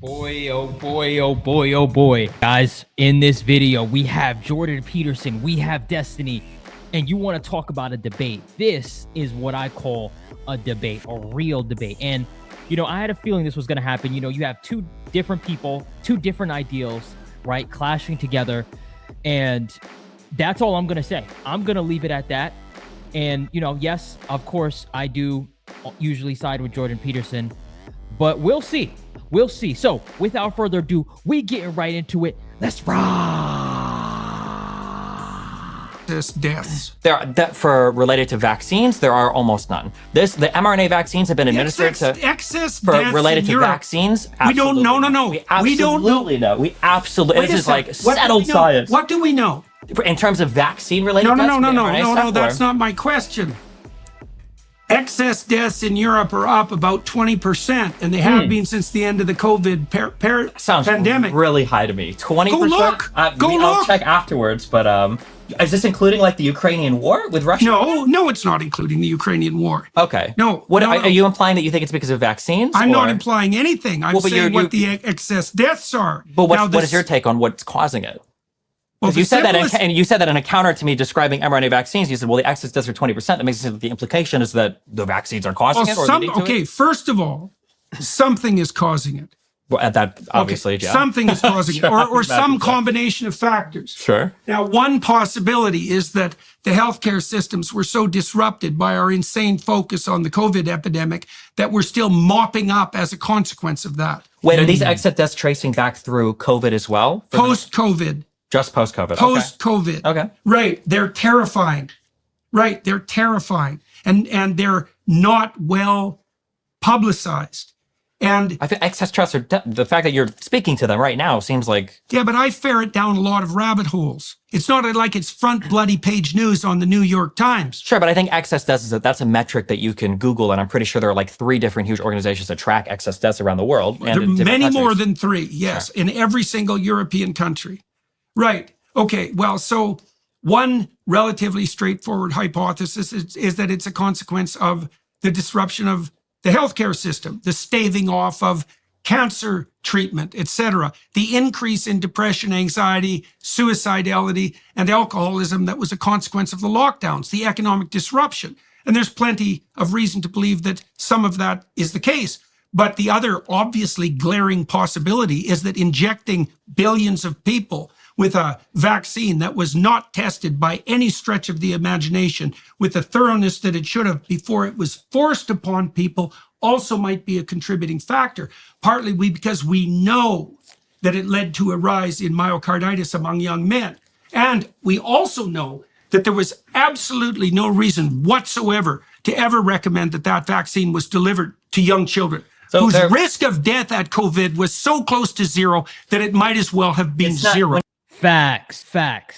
Boy, oh boy, oh boy, oh boy. Guys, in this video, we have Jordan Peterson, we have Destiny, and you want to talk about a debate. This is what I call a debate, a real debate. And, you know, I had a feeling this was going to happen. You know, you have two different people, two different ideals, right, clashing together. And that's all I'm going to say. I'm going to leave it at that. And, you know, yes, of course, I do usually side with Jordan Peterson, but we'll see. We'll see. So without further ado, we getting right into it. Let's rock. Deaths. There are, for related to vaccines, there are almost none. The mRNA vaccines have been administered related to vaccines. We don't know. No. We don't know. We absolutely. This is like settled science. What do we know? In terms of vaccine related? No. That's not my question. Excess deaths in Europe are up about 20%, and they have been since the end of the COVID pandemic. Sounds really high to me. 20%? Go look! I'll check afterwards, but is this including like the Ukrainian war with Russia? No, it's not including the Ukrainian war. Okay. No. Are you implying that you think it's because of vaccines? I'm not implying anything. I'm saying what the excess deaths are. But what is your take on what's causing it? Well, you said that, and you said that in a counter to me describing mRNA vaccines. You said, "Well, the excess deaths are 20%." That makes it seem that the implication is that the vaccines are causing it, or leading to it. First of all, something is causing it. Well, that obviously, yeah. Something is causing it, or some combination of factors. Sure. Now, one possibility is that the healthcare systems were so disrupted by our insane focus on the COVID epidemic that we're still mopping up as a consequence of that. Wait, are these excess deaths tracing back through COVID as well? Post-COVID. Just post-COVID. Post-COVID. Okay. Right. They're terrifying. Right. They're terrifying. And they're not well publicized. And I think excess deaths are the fact that you're speaking to them right now seems like... Yeah, but I ferret down a lot of rabbit holes. It's not like it's front bloody page news on the New York Times. Sure, but I think excess deaths that's a metric that you can Google, and I'm pretty sure there are like 3 different huge organizations that track excess deaths around the world. There are many more than 3, yes, sure. In every single European country. Right. Okay. Well, so one relatively straightforward hypothesis is that it's a consequence of the disruption of the healthcare system, the staving off of cancer treatment, etc., the increase in depression, anxiety, suicidality, and alcoholism that was a consequence of the lockdowns, the economic disruption. And there's plenty of reason to believe that some of that is the case. But the other obviously glaring possibility is that injecting billions of people with a vaccine that was not tested by any stretch of the imagination with the thoroughness that it should have before it was forced upon people also might be a contributing factor, partly because we know that it led to a rise in myocarditis among young men. And we also know that there was absolutely no reason whatsoever to ever recommend that that vaccine was delivered to young children. So whose risk of death at COVID was so close to zero that it might as well have been zero. Facts.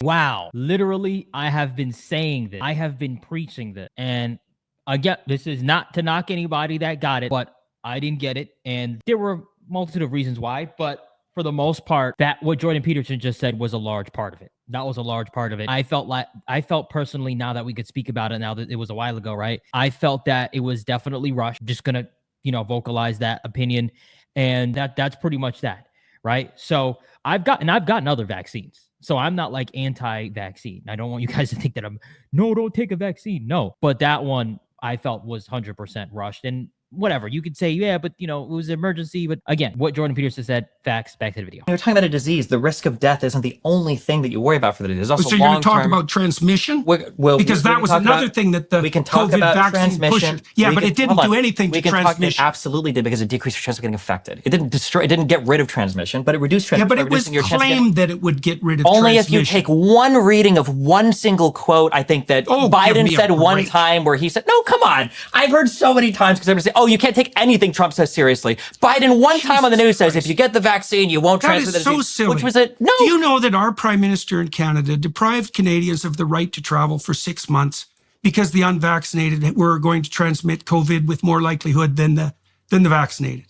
Wow. Literally, I have been saying this. I have been preaching this. And again, this is not to knock anybody that got it, but I didn't get it. And there were a multitude of reasons why, but for the most part, that what Jordan Peterson just said was a large part of it. That was a large part of it. I felt personally, now that we could speak about it, now that it was a while ago, right? I felt that it was definitely rushed. Just gonna, vocalize that opinion. And that's pretty much that. Right. So I've gotten other vaccines. So I'm not like anti-vaccine. I don't want you guys to think that no, don't take a vaccine. No, but that one I felt was 100% rushed. And whatever, you could say, yeah, but it was an emergency. But again, what Jordan Peterson said, facts, back to the video. You're talking about a disease. The risk of death isn't the only thing that you worry about for the disease. Also, so you're going to talk about transmission? Because that was another thing that the COVID vaccine pushed. Yeah, but it didn't do anything to transmission. It absolutely did, because it decreased your chance of getting infected. It didn't get rid of transmission, but it reduced transmission. Yeah, but it was claimed that it would get rid of transmission. Only if you take one reading of one single quote. I think that Biden said one time where he said, no, come on. I've heard so many times because everybody say, you can't take anything Trump says seriously. Biden one time on the news says, if you get the vaccine, you won't transfer the disease. That is so silly. Which was it? No. Do you know that our prime minister in Canada deprived Canadians of the right to travel for 6 months because the unvaccinated were going to transmit COVID with more likelihood than the vaccinated?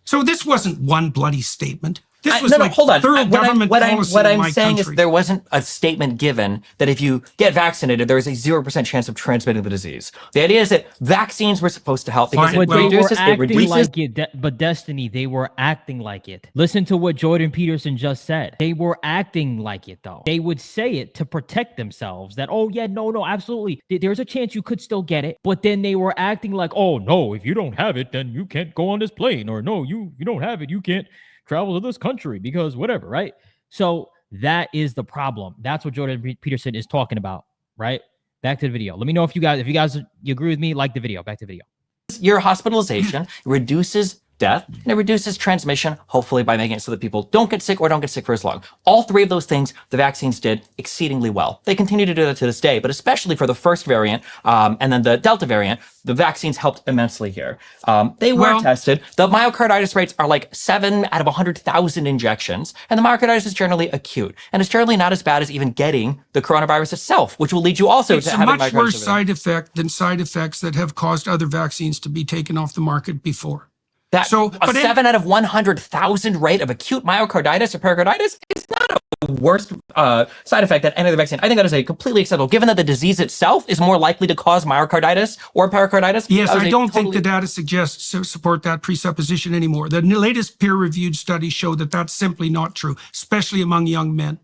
So this wasn't one bloody statement. This was hold on. thorough government policy What in I'm my saying country. is there wasn't a statement given that if you get vaccinated, there is a 0% chance of transmitting the disease. The idea is that vaccines were supposed to help because Fine, it But they were reduces. acting like it. But Destiny, they were acting like it. Listen to what Jordan Peterson just said. They were acting like it, though. They would say it to protect themselves. That, oh yeah, no, absolutely. There's a chance you could still get it. But then they were acting like, oh no, if you don't have it, then you can't go on this plane. Or no, you don't have it, you can't travel to this country because whatever, right? So that is the problem. That's what Jordan Peterson is talking about, right? Back to the video. Let me know if you guys you agree with me. Like the video. Back to the video. Your hospitalization reduces death and it reduces transmission, hopefully by making it so that people don't get sick or don't get sick for as long. All three of those things the vaccines did exceedingly well. They continue to do that to this day, but especially for the first variant and then the Delta variant, the vaccines helped immensely here. They were tested. The myocarditis rates are like 7 out of 100,000 injections, and the myocarditis is generally acute, and it's generally not as bad as even getting the coronavirus itself, which will lead you also to having myocarditis. It's a much worse side effect than side effects that have caused other vaccines to be taken off the market before. But 7 out of 100,000 rate of acute myocarditis or pericarditis is not a worse side effect than any other vaccine. I think that is a completely acceptable, given that the disease itself is more likely to cause myocarditis or pericarditis. Yes, I don't think the data suggests support that presupposition anymore. The latest peer-reviewed studies show that that's simply not true, especially among young men.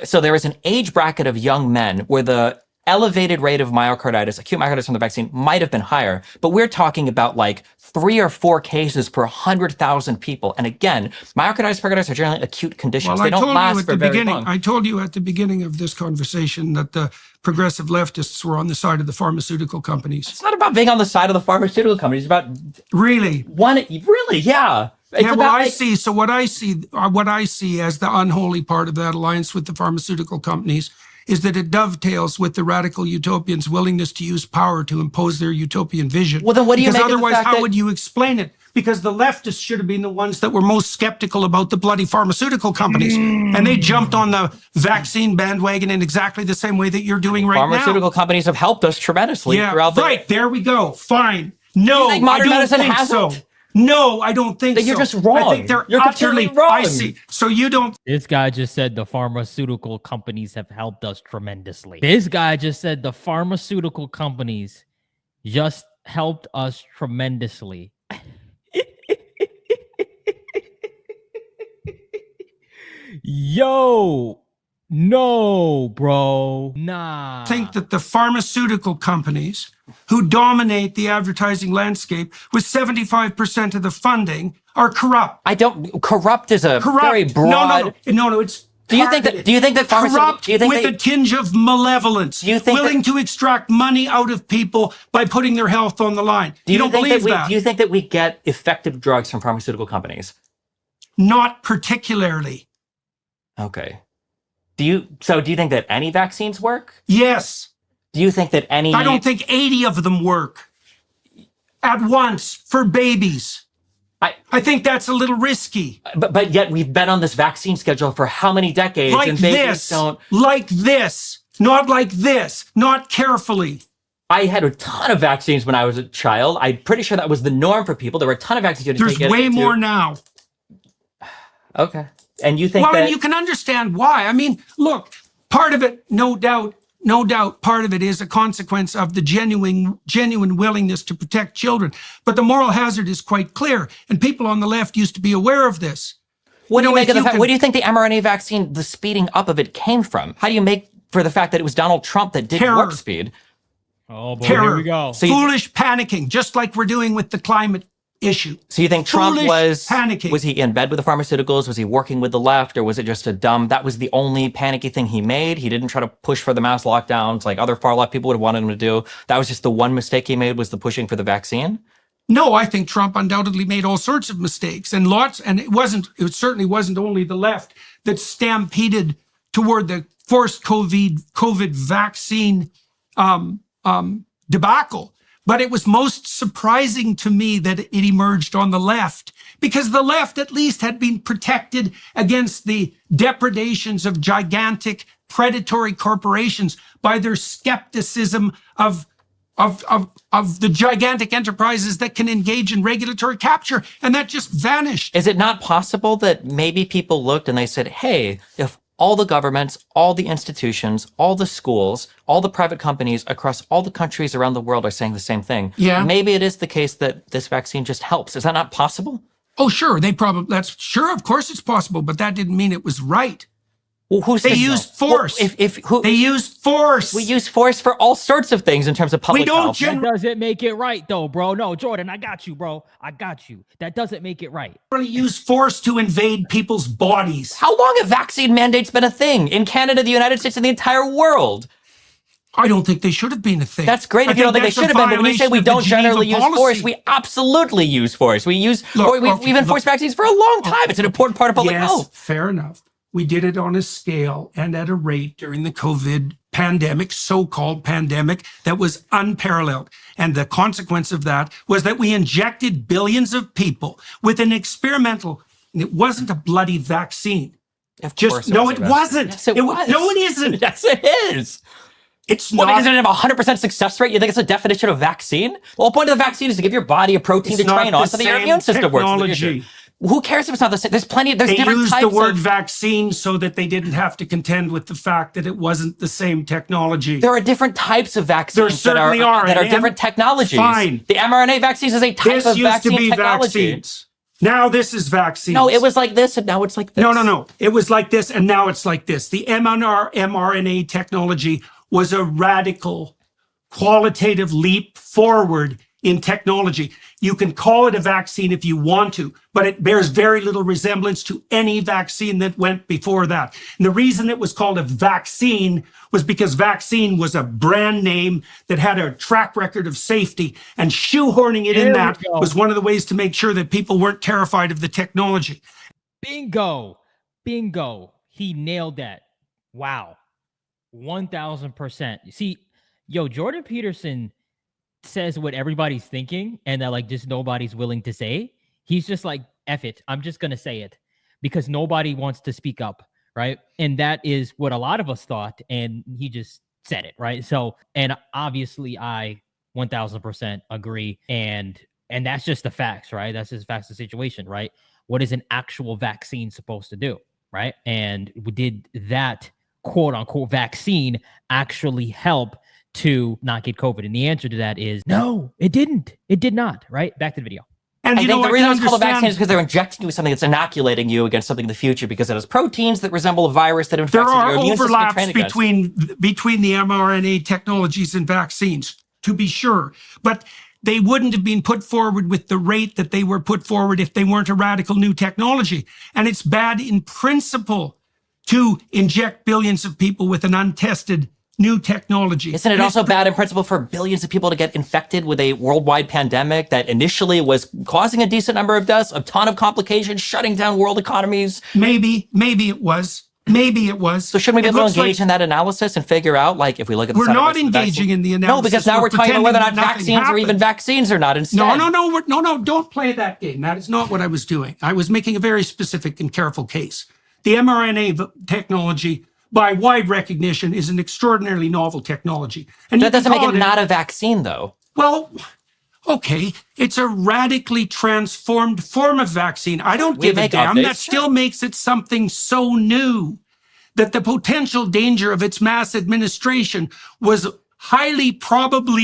So there is an age bracket of young men where the elevated rate of myocarditis, acute myocarditis from the vaccine might have been higher, but we're talking about like 3 or 4 cases per 100,000 people. And again, myocarditis, pericarditis are generally acute conditions. Well, they don't last for very beginning, long. I told you at the beginning of this conversation that the progressive leftists were on the side of the pharmaceutical companies. It's not about being on the side of the pharmaceutical companies. It's about really, yeah. It's yeah, about, well, I see. So what I see as the unholy part of that alliance with the pharmaceutical companies is that it dovetails with the radical utopians' willingness to use power to impose their utopian vision. Well, then what do you make of the otherwise, fact how that- would you explain it? Because the leftists should have been the ones that were most skeptical about the bloody pharmaceutical companies. And they jumped on the vaccine bandwagon in exactly the same way that you're doing right now. Pharmaceutical companies have helped us tremendously throughout the... Right, there we go. Fine. No, think modern I don't medicine think hasn't? so. No, I don't think so. You're just wrong. I think they're You're utterly completely wrong. I see. So you don't. This guy just said the pharmaceutical companies have helped us tremendously. This guy just said the pharmaceutical companies just helped us tremendously. Yo, no, bro. Nah. I think that the pharmaceutical companies who dominate the advertising landscape with 75% of the funding are corrupt. Corrupt is a very broad... No, it's... Do you think that corrupt with a tinge of malevolence, willing to extract money out of people by putting their health on the line? You don't believe that? Do you think that we get effective drugs from pharmaceutical companies? Not particularly. Okay. Do you think that any vaccines work? Yes. Do you think that any... I don't think 80 of them work at once for babies. I think that's a little risky. But yet we've been on this vaccine schedule for how many decades? Like and babies don't... Like this. Not like this. Not carefully. I had a ton of vaccines when I was a child. I'm pretty sure that was the norm for people. There were a ton of vaccines you had to take. There's way more now. Okay. And you think that... Well, and you can understand why. I mean, look, part of it, no doubt, part of it is a consequence of the genuine willingness to protect children. But the moral hazard is quite clear, and people on the left used to be aware of this. What do you make of the fact? What do you think the mRNA vaccine, the speeding up of it, came from? How do you make for the fact that it was Donald Trump that did warp speed? Oh boy, here we go. So foolish panicking, just like we're doing with the climate issue. So you think Trump was panicking? Was he in bed with the pharmaceuticals? Was he working with the left, or was it just that was the only panicky thing he made? He didn't try to push for the mass lockdowns like other far left people would have wanted him to do. That was just the one mistake he made, was the pushing for the vaccine? No, I think Trump undoubtedly made all sorts of mistakes, and it certainly wasn't only the left that stampeded toward the forced COVID vaccine debacle. But it was most surprising to me that it emerged on the left, because the left at least had been protected against the depredations of gigantic predatory corporations by their skepticism of of the gigantic enterprises that can engage in regulatory capture, and that just vanished. Is it not possible that maybe people looked and they said, hey, if all the governments, all the institutions, all the schools, all the private companies across all the countries around the world are saying the same thing, maybe it is the case that this vaccine just helps. Is that not possible? Oh, sure. Of course it's possible, but that didn't mean it was right. Well, they used force. They used force. We use force for all sorts of things in terms of public health. That doesn't make it right, though, bro. No, Jordan, I got you, bro. I got you. That doesn't make it right. Really use force to invade people's bodies. How long have vaccine mandates been a thing in Canada, the United States, and the entire world? I don't think they should have been a thing. That's great if you don't think they should have been, but when you say we don't generally use force, we absolutely use force. We've enforced vaccines for a long time. It's an important part of public health. Fair enough. We did it on a scale and at a rate during the COVID pandemic, so-called pandemic, that was unparalleled. And the consequence of that was that we injected billions of people with an experimental, and it wasn't a bloody vaccine. Of course it wasn't. Yes, it was. No, it isn't. Yes, it is. It's not. Does it have a 100% success rate? You think it's a definition of vaccine? Well, the point of the vaccine is to give your body a protein to train on so that your immune system works. Who cares if it's not the same? There's different types. They used the word vaccine so that they didn't have to contend with the fact that it wasn't the same technology. There are different types of vaccines that are different technologies. Fine. The mRNA vaccines is a type of vaccine technology. Vaccines. Now this is vaccines. No, it was like this and now it's like this. No. It was like this and now it's like this. The mRNA technology was a radical qualitative leap forward in technology. You can call it a vaccine if you want to, but it bears very little resemblance to any vaccine that went before that. And the reason it was called a vaccine was because vaccine was a brand name that had a track record of safety, and shoehorning it in that was one of the ways to make sure that people weren't terrified of the technology. Bingo. He nailed that. Wow. 1000%. You see, Jordan Peterson says what everybody's thinking and that just nobody's willing to say. He's just like, F it. I'm just going to say it because nobody wants to speak up. Right. And that is what a lot of us thought. And he just said it. Right. So, and obviously I 1000% agree. And that's just the facts, right? That's just facts of the situation, right? What is an actual vaccine supposed to do? Right. And did that quote unquote vaccine actually help to not get COVID? And the answer to that is no, it didn't. It did not. Right. Back to the video. And I think the reason it's called a vaccine is because they're injecting you with something that's inoculating you against something in the future because it has proteins that resemble a virus that infects your immune system. There are overlaps between the mRNA technologies and vaccines, to be sure. But they wouldn't have been put forward with the rate that they were put forward if they weren't a radical new technology. And it's bad in principle to inject billions of people with an untested new technology. Isn't it also bad in principle for billions of people to get infected with a worldwide pandemic that initially was causing a decent number of deaths, a ton of complications, shutting down world economies? Maybe it was. So shouldn't we be able to engage in that analysis and figure out, if we look at the we're not engaging in the analysis. No, because now we're talking about whether or not vaccines are even vaccines or not instead. No, don't play that game. That is not what I was doing. I was making a very specific and careful case. The mRNA technology, by wide recognition, is an extraordinarily novel technology. And that doesn't make it not a vaccine, though. Well, okay, it's a radically transformed form of vaccine. I don't give a damn. That still makes it something so new that the potential danger of its mass administration was highly probable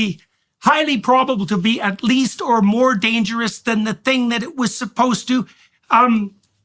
to be at least or more dangerous than the thing that it was supposed to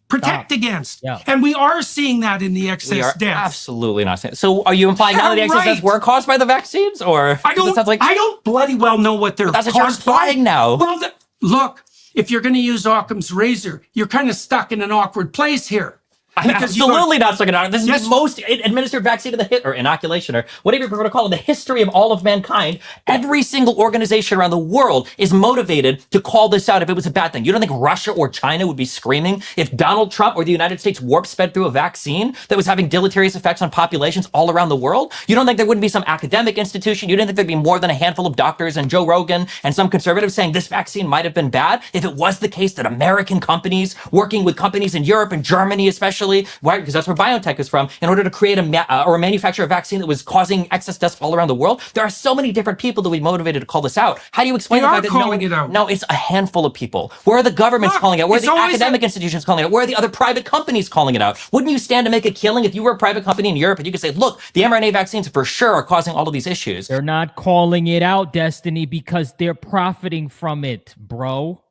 protect against. Yeah. And we are seeing that in the excess deaths. Absolutely not saying. So are you implying none of the excess deaths were caused by the vaccines? Or I don't bloody well know what they're caused by. That's what you're implying now. Well, look, if you're going to use Occam's razor, you're kind of stuck in an awkward place here. I'm absolutely not stuck in an This is the most administered vaccine or inoculation or whatever you prefer to call it in the history of all of mankind. Every single organization around the world is motivated to call this out if it was a bad thing. You don't think Russia or China would be screaming if Donald Trump or the United States warp sped through a vaccine that was having deleterious effects on populations all around the world? You don't think there wouldn't be some academic institution? You didn't think there'd be more than a handful of doctors and Joe Rogan and some conservatives saying this vaccine might have been bad if it was the case that American companies working with companies in Europe and Germany especially actually, why? Because that's where BioNTech is from, in order to create or manufacture a vaccine that was causing excess deaths all around the world. There are so many different people that we motivated to call this out. How do you explain the fact that no, it's a handful of people? Where are the governments calling it out? Where are the academic institutions calling it out? Where are the other private companies calling it out? Wouldn't you stand to make a killing if you were a private company in Europe and you could say, look, the mRNA vaccines for sure are causing all of these issues? They're not calling it out, Destiny, because they're profiting from it, bro.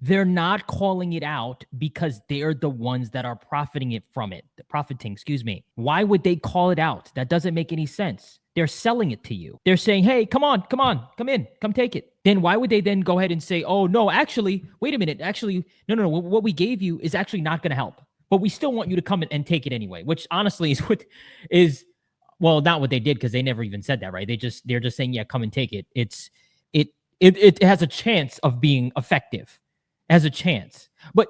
They're not calling it out because they're the ones that are profiting from it. Excuse me. Why would they call it out? That doesn't make any sense. They're selling it to you. They're saying, hey, come on, come in, come take it. Then why would they then go ahead and say, oh, no, actually, wait a minute. Actually, no. What we gave you is actually not going to help. But we still want you to come and take it anyway, which honestly is well, not what they did, because they never even said that, right? They're just saying, yeah, come and take it. It has a chance of being effective. It has a chance. But,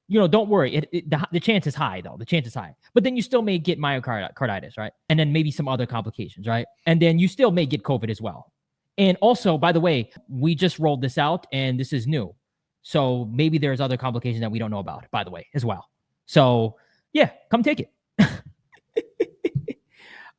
don't worry. The chance is high, though. The chance is high. But then you still may get myocarditis, right? And then maybe some other complications, right? And then you still may get COVID as well. And also, by the way, we just rolled this out, and this is new. So maybe there's other complications that we don't know about, by the way, as well. So, yeah, come take it.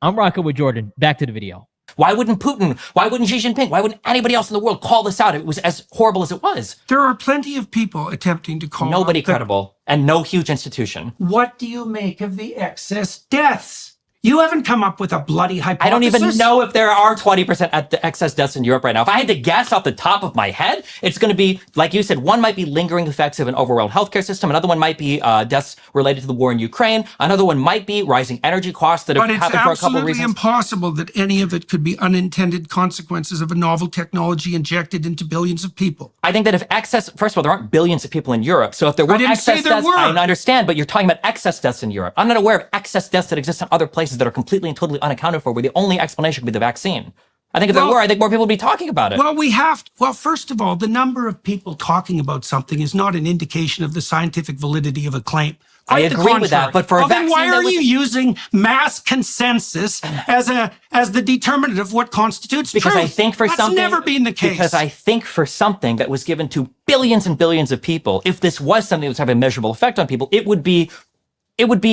I'm rocking with Jordan. Back to the video. Why wouldn't Putin? Why wouldn't Xi Jinping? Why wouldn't anybody else in the world call this out? It was as horrible as it was. There are plenty of people attempting to call Nobody credible and no huge institution. What do you make of the excess deaths? You haven't come up with a bloody hypothesis. I don't even know if there are 20% at the excess deaths in Europe right now. If I had to guess off the top of my head, it's going to be, like you said, one might be lingering effects of an overwhelmed healthcare system. Another one might be deaths related to the war in Ukraine. Another one might be rising energy costs that have happened for a couple of reasons. But it's absolutely impossible that any of it could be unintended consequences of a novel technology injected into billions of people. I think that if excess, first of all, there aren't billions of people in Europe. So if there were excess deaths, I understand, but you're talking about excess deaths in Europe. I'm not aware of excess deaths that exist in other places that are completely and totally unaccounted for, where the only explanation could be the vaccine. I think if there were, I think more people would be talking about it. Well, first of all, the number of people talking about something is not an indication of the scientific validity of a claim. I agree with that, but for a vaccine, then why are you using mass consensus as the determinant of what constitutes truth? Because I think for something, that's never been the case. Because I think for something that was given to billions and billions of people, if this was something that was having a measurable effect on people, it would be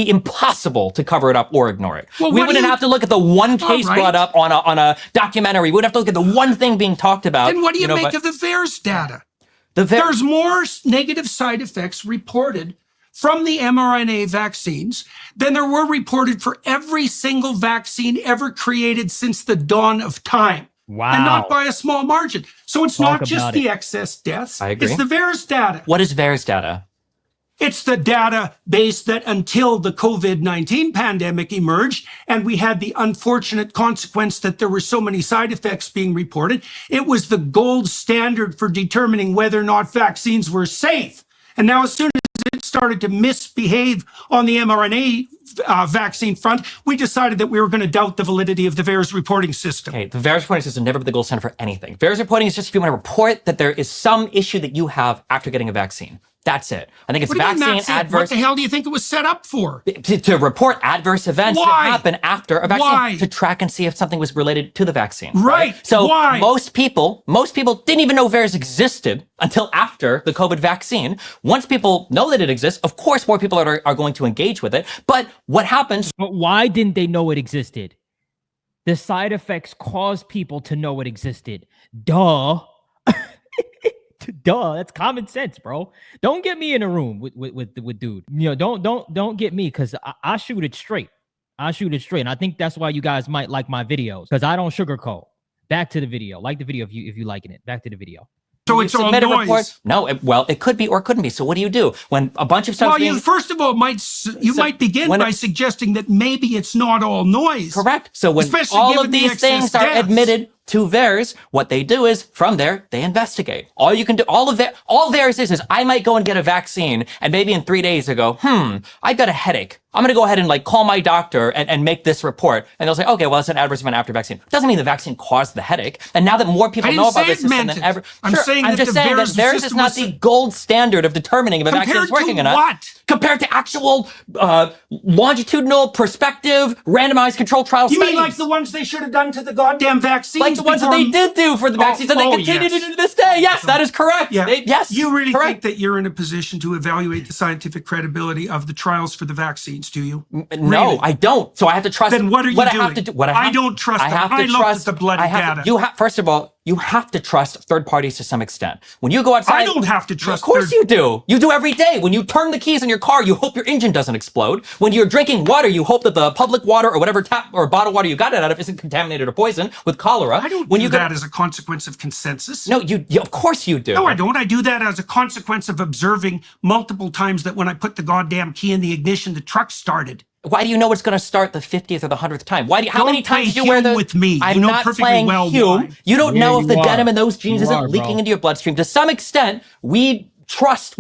impossible to cover it up or ignore it. Well, we wouldn't have to look at the one case brought up on a documentary. We wouldn't have to look at the one thing being talked about. And what do you make of the VAERS data? There's more negative side effects reported from the mRNA vaccines than there were reported for every single vaccine ever created since the dawn of time. Wow. And not by a small margin. So it's not just the excess deaths. I agree. It's the VAERS data. What is VAERS data? It's the database that until the COVID-19 pandemic emerged, and we had the unfortunate consequence that there were so many side effects being reported, it was the gold standard for determining whether or not vaccines were safe. And now as soon as it started to misbehave on the mRNA vaccine front, we decided that we were going to doubt the validity of the VAERS reporting system. Okay, the VAERS reporting system never been the gold standard for anything. VAERS reporting is just if you want to report that there is some issue that you have after getting a vaccine. That's it. I think it's vaccine adverse. What the hell do you think it was set up for? To report adverse events that happen after a vaccine. Why? To track and see if something was related to the vaccine. Right. So why? most people didn't even know VAERS existed until after the COVID vaccine. Once people know that it exists, of course, more people are going to engage with it. But what happens? But why didn't they know it existed? The side effects caused people to know it existed. Duh. Duh, that's common sense, bro. Don't get me in a room with dude. Don't get me, because I shoot it straight. I shoot it straight. And I think that's why you guys might like my videos, because I don't sugarcoat. Back to the video. Like the video if you liking it. Back to the video. So it's all noise. No, it could be or couldn't be. So what do you do when a bunch of stuff? Well, first of all, you might begin by suggesting that maybe it's not all noise. Correct. So when all of these things are admitted to VAERS, what they do is, from there, they investigate. All you can do, all VAERS is I might go and get a vaccine, and maybe in 3 days I go, I got a headache. I'm going to go ahead and call my doctor and make this report. And they'll say, okay, well, it's an adverse event after vaccine. Doesn't mean the vaccine caused the headache. And now that more people know about this system than ever. I'm just saying that VAERS is not the gold standard of determining if a vaccine is working or not. compared to actual longitudinal, prospective, randomized control trial You studies. mean like the ones they should have done to the goddamn vaccines? Like the ones that they did do for the vaccines, and they continue to do to this day. Yes, that is correct. Yeah. Yes, You really correct. think that you're in a position to evaluate the scientific credibility of the trials for the vaccines, do you? No, Really? I don't. So I have to trust. Then what are you I doing? have to do, I don't trust them. I looked at the bloody data. First of all, you have to trust third parties to some extent. When you go outside, I don't have to trust. Of course you do. You do every day. When you turn the keys in your car, you hope your engine doesn't explode. When you're drinking water, you hope that the public water or whatever tap or bottled water you got it out of isn't contaminated or poisoned with cholera. I don't when do you that as a consequence of consensus. No, you of course you do. No, I don't. I do that as a consequence of observing multiple times that when I put the goddamn key in the ignition, the truck started. Why do you know it's going to start the 50th or the 100th time? Why do you, how Don't many times play do you wear Hume the with me. I'm You know not perfectly playing well Hume. why. You don't Yeah, know if the you denim are. in those jeans You isn't are, leaking bro. into your bloodstream. To some extent, we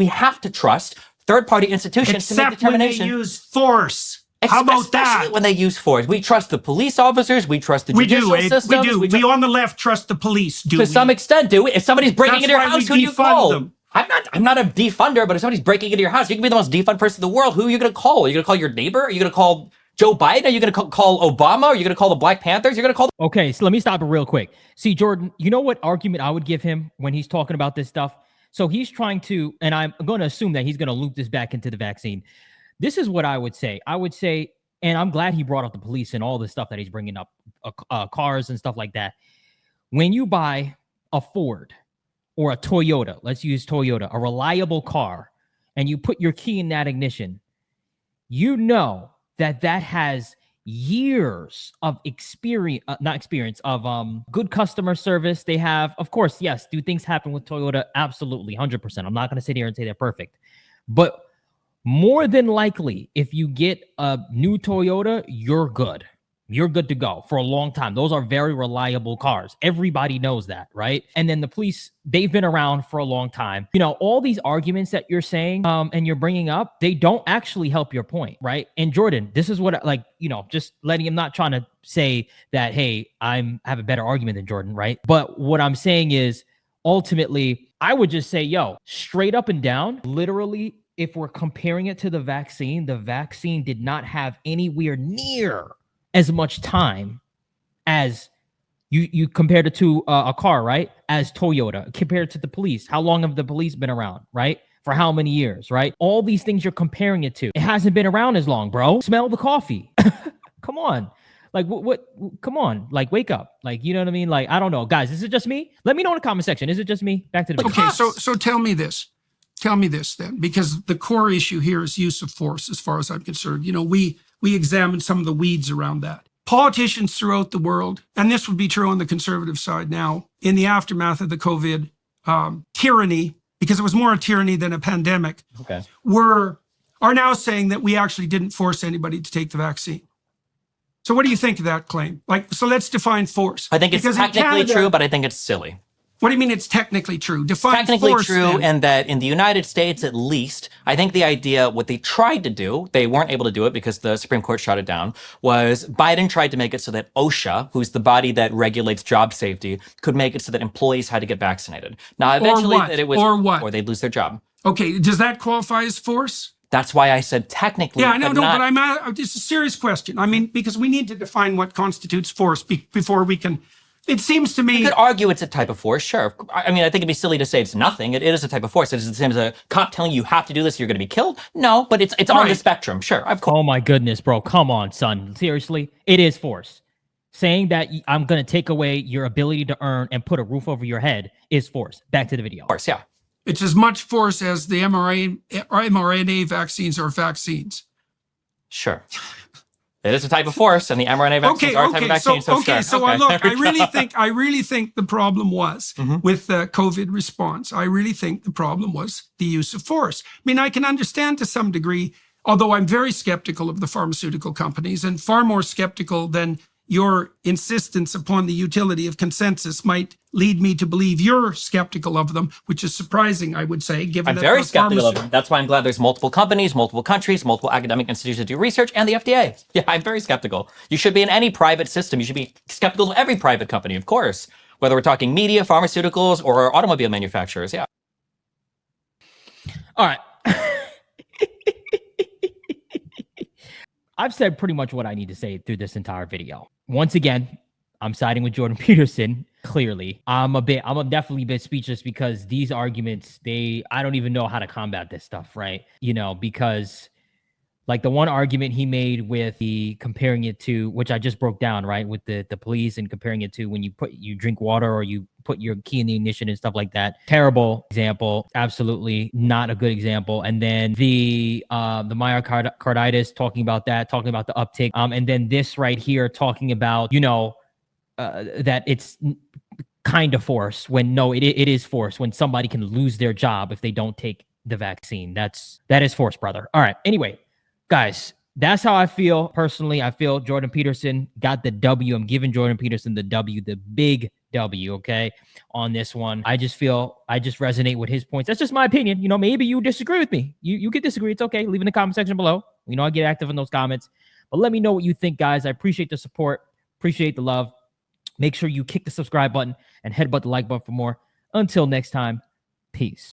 have to trust third-party institutions to make Except when they determination. use force. How about that? Especially when they use force. We trust the police officers. We trust the We judicial do, Abe. systems. We do. We on the left trust the police, do we? To some extent, do we? If somebody's breaking That's into your why we house, who do you defund call? them. I'm not a defunder, but if somebody's breaking into your house, you can be the most defund person in the world. Who are you going to call? Are you going to call your neighbor? Are you going to call Joe Biden? Are you going to call Obama? Are you going to call the Black Panthers? You're going to call Okay, so let me stop it real quick. See, Jordan, you know what argument I would give him when he's talking about this stuff? So he's trying to, and I'm going to assume that he's going to loop this back into the vaccine. This is what I would say. I would say, and I'm glad he brought up the police and all the stuff that he's bringing up, cars and stuff like that. When you buy a Ford or a Toyota, let's use Toyota, a reliable car, and you put your key in that ignition, you know that has years of experience, good customer service. They have, of course, yes, do things happen with Toyota? Absolutely, 100%. I'm not going to sit here and say they're perfect. But more than likely, if you get a new Toyota, you're good. You're good to go for a long time. Those are very reliable cars. Everybody knows that, right? And then the police, they've been around for a long time. You know, all these arguments that you're saying and you're bringing up, they don't actually help your point, right? And Jordan, this is what, like, you know, just letting him, not trying to say that, hey, have a better argument than Jordan, right? But what I'm saying is, ultimately, I would just say, yo, straight up and down, literally, if we're comparing it to the vaccine did not have anywhere near as much time as you compared it to a car, right? As Toyota, compared to the police. How long have the police been around, right? For how many years, right? All these things you're comparing it to. It hasn't been around as long, bro. Smell the coffee. Come on. Like, what? Come on. Like, wake up. Like, you know what I mean? Like, I don't know. Guys, is it just me? Let me know in the comment section. Is it just me? Back to the video. Okay, so tell me this. Tell me this then, because the core issue here is use of force as far as I'm concerned. You know, we examined some of the weeds around that. Politicians throughout the world, and this would be true on the conservative side now, in the aftermath of the COVID tyranny, because it was more a tyranny than a pandemic, Okay. are now saying that we actually didn't force anybody to take the vaccine. So what do you think of that claim? Like, so let's define force. I think it's Because in technically Canada- true, but I think it's silly. What do you mean it's technically true? Define Technically force, true, then. and that in the United States, at least, I think the idea, what they tried to do, they weren't able to do it because the Supreme Court shut it down, was Biden tried to make it so that OSHA, who's the body that regulates job safety, could make it so that employees had to get vaccinated. Now, eventually, what? that it was, Or what? or they'd lose their job. Okay, does that qualify as force? That's why I said technically. Yeah, no, not, but it's a serious question. I mean, because we need to define what constitutes force before we can. It seems to me. You could argue it's a type of force, sure. I mean, I think it'd be silly to say it's nothing. It is a type of force. It's the same as a cop telling you have to do this, you're going to be killed. No, but it's on the spectrum, sure. Of course. Oh my goodness, bro. Come on, son. Seriously, it is force. Saying that I'm going to take away your ability to earn and put a roof over your head is force. Back to the video. Of course, yeah. It's as much force as the mRNA vaccines are vaccines. Sure. It is a type of force, and the mRNA vaccines are a type of vaccine. So look, there we I really think the problem was with the COVID response. I really think the problem was the use of force. I mean, I can understand to some degree, although I'm very skeptical of the pharmaceutical companies, and far more skeptical than your insistence upon the utility of consensus might lead me to believe you're skeptical of them, which is surprising, I would say, given I'm that very the skeptical of them. That's why I'm glad there's multiple companies, multiple countries, multiple academic institutions that do research, and the FDA. Yeah, I'm very skeptical. You should be in any private system. You should be skeptical of every private company, of course, whether we're talking media, pharmaceuticals, or automobile manufacturers. Yeah. All right. I've said pretty much what I need to say through this entire video. Once again, I'm siding with Jordan Peterson. Clearly, I'm definitely a bit speechless because these arguments, I don't even know how to combat this stuff, right? You know, because like the one argument he made with the comparing it to, which I just broke down, right, with the police and comparing it to when you drink water or you put your key in the ignition and stuff like that. Terrible example. Absolutely not a good example. And then the myocarditis, talking about that, talking about the uptick. And then this right here talking about, you know, that it's kind of forced when no, it is forced when somebody can lose their job if they don't take the vaccine. That is forced, brother. All right. Anyway, guys, that's how I feel personally. I feel Jordan Peterson got the W. I'm giving Jordan Peterson the W, the big W, okay, on this one. I just resonate with his points. That's just my opinion. You know, maybe you disagree with me. You can disagree. It's okay. Leave in the comment section below. You know, I get active in those comments. But let me know what you think, guys. I appreciate the support. Appreciate the love. Make sure you kick the subscribe button and headbutt the like button for more. Until next time, peace.